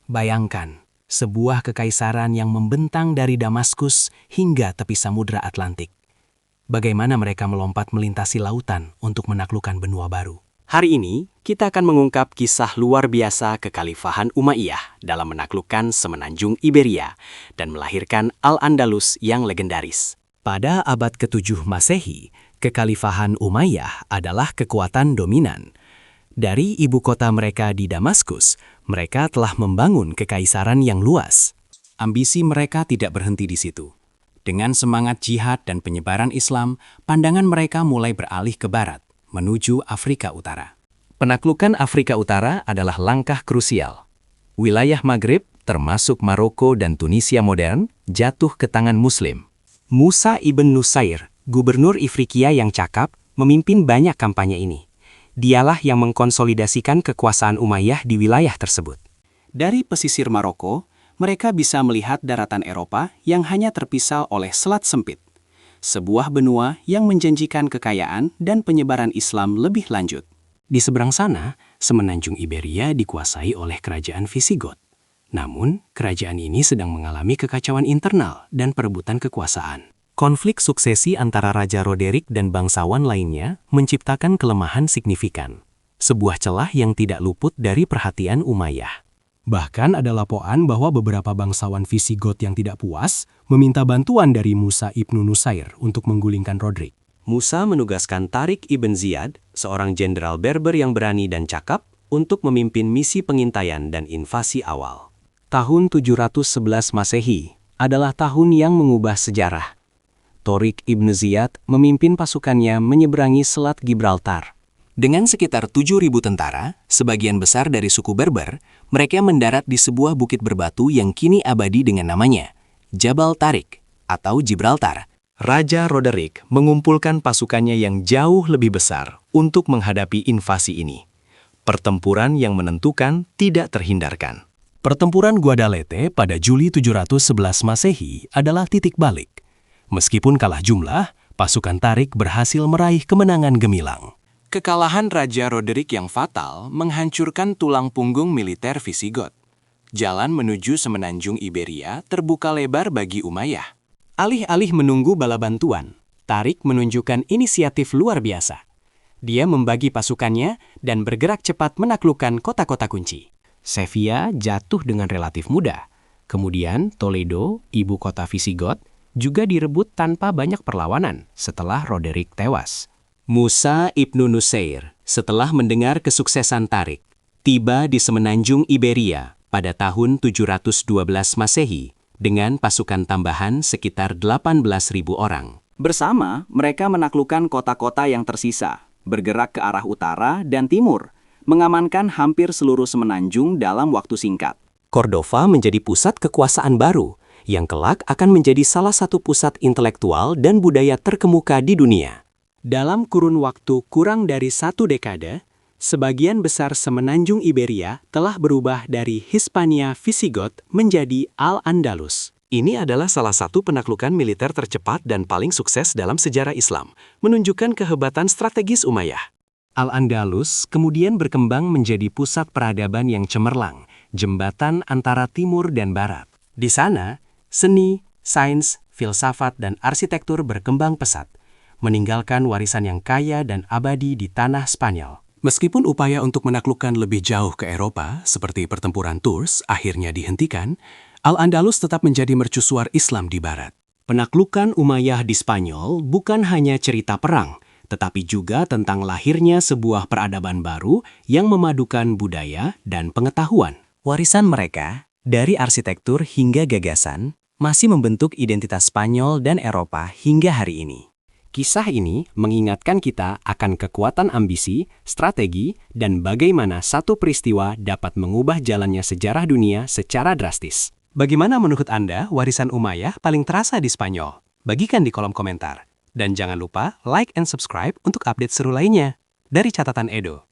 Bayangkan, sebuah kekaisaran yang membentang dari Damaskus hingga tepi Samudra Atlantik. Bagaimana mereka melompat melintasi lautan untuk menaklukkan benua baru. Hari ini, kita akan mengungkap kisah luar biasa kekhalifahan Umayyah dalam menaklukkan semenanjung Iberia dan melahirkan Al-Andalus yang legendaris. Pada abad ke-7 Masehi, kekhalifahan Umayyah adalah kekuatan dominan. Dari ibu kota mereka di Damaskus, mereka telah membangun kekaisaran yang luas. Ambisi mereka tidak berhenti di situ. Dengan semangat jihad dan penyebaran Islam, pandangan mereka mulai beralih ke barat, menuju Afrika Utara. Penaklukan Afrika Utara adalah langkah krusial. Wilayah Maghrib, termasuk Maroko dan Tunisia modern, jatuh ke tangan Muslim. Musa ibn Nusair, gubernur Ifriqiya yang cakap, memimpin banyak kampanye ini. Dialah yang mengkonsolidasikan kekuasaan Umayyah di wilayah tersebut. Dari pesisir Maroko, mereka bisa melihat daratan Eropa yang hanya terpisah oleh selat sempit. Sebuah benua yang menjanjikan kekayaan dan penyebaran Islam lebih lanjut. Di seberang sana, semenanjung Iberia dikuasai oleh kerajaan Visigot. Namun, kerajaan ini sedang mengalami kekacauan internal dan perebutan kekuasaan. Konflik suksesi antara Raja Roderick dan bangsawan lainnya menciptakan kelemahan signifikan. Sebuah celah yang tidak luput dari perhatian Umayyah. Bahkan ada laporan bahwa beberapa bangsawan Visigot yang tidak puas meminta bantuan dari Musa ibn Nusair untuk menggulingkan Roderick. Musa menugaskan Tariq ibn Ziyad, seorang jenderal Berber yang berani dan cakap, untuk memimpin misi pengintaian dan invasi awal. Tahun 711 Masehi adalah tahun yang mengubah sejarah. Tariq ibn Ziyad memimpin pasukannya menyeberangi Selat Gibraltar. Dengan sekitar 7.000 tentara, sebagian besar dari suku Berber, mereka mendarat di sebuah bukit berbatu yang kini abadi dengan namanya, Jabal Tariq atau Gibraltar. Raja Roderick mengumpulkan pasukannya yang jauh lebih besar untuk menghadapi invasi ini. Pertempuran yang menentukan tidak terhindarkan. Pertempuran Guadalete pada Juli 711 Masehi adalah titik balik. Meskipun kalah jumlah, pasukan Tariq berhasil meraih kemenangan gemilang. Kekalahan Raja Roderick yang fatal menghancurkan tulang punggung militer Visigot. Jalan menuju semenanjung Iberia terbuka lebar bagi Umayyah. Alih-alih menunggu bala bantuan, Tariq menunjukkan inisiatif luar biasa. Dia membagi pasukannya dan bergerak cepat menaklukkan kota-kota kunci. Sevilla jatuh dengan relatif mudah. Kemudian Toledo, ibu kota Visigot, juga direbut tanpa banyak perlawanan setelah Roderick tewas. Musa ibn Nusair, setelah mendengar kesuksesan Tariq, tiba di semenanjung Iberia pada tahun 712 Masehi dengan pasukan tambahan sekitar 18.000 orang. Bersama, mereka menaklukkan kota-kota yang tersisa, bergerak ke arah utara dan timur, mengamankan hampir seluruh semenanjung dalam waktu singkat. Cordova menjadi pusat kekuasaan baru, yang kelak akan menjadi salah satu pusat intelektual dan budaya terkemuka di dunia. Dalam kurun waktu kurang dari 1 dekade, sebagian besar semenanjung Iberia telah berubah dari Hispania Visigot menjadi Al-Andalus. Ini adalah salah satu penaklukan militer tercepat dan paling sukses dalam sejarah Islam, menunjukkan kehebatan strategis Umayyah. Al-Andalus kemudian berkembang menjadi pusat peradaban yang cemerlang, jembatan antara timur dan barat. Di sana, seni, sains, filsafat, dan arsitektur berkembang pesat, meninggalkan warisan yang kaya dan abadi di tanah Spanyol. Meskipun upaya untuk menaklukkan lebih jauh ke Eropa, seperti pertempuran Tours, akhirnya dihentikan, Al-Andalus tetap menjadi mercusuar Islam di barat. Penaklukan Umayyah di Spanyol bukan hanya cerita perang, tetapi juga tentang lahirnya sebuah peradaban baru yang memadukan budaya dan pengetahuan. Warisan mereka, dari arsitektur hingga gagasan, masih membentuk identitas Spanyol dan Eropa hingga hari ini. Kisah ini mengingatkan kita akan kekuatan ambisi, strategi, dan bagaimana satu peristiwa dapat mengubah jalannya sejarah dunia secara drastis. Bagaimana menurut Anda warisan Umayyah paling terasa di Spanyol? Bagikan di kolom komentar. Dan jangan lupa like and subscribe untuk update seru lainnya. Dari Catatan Edo.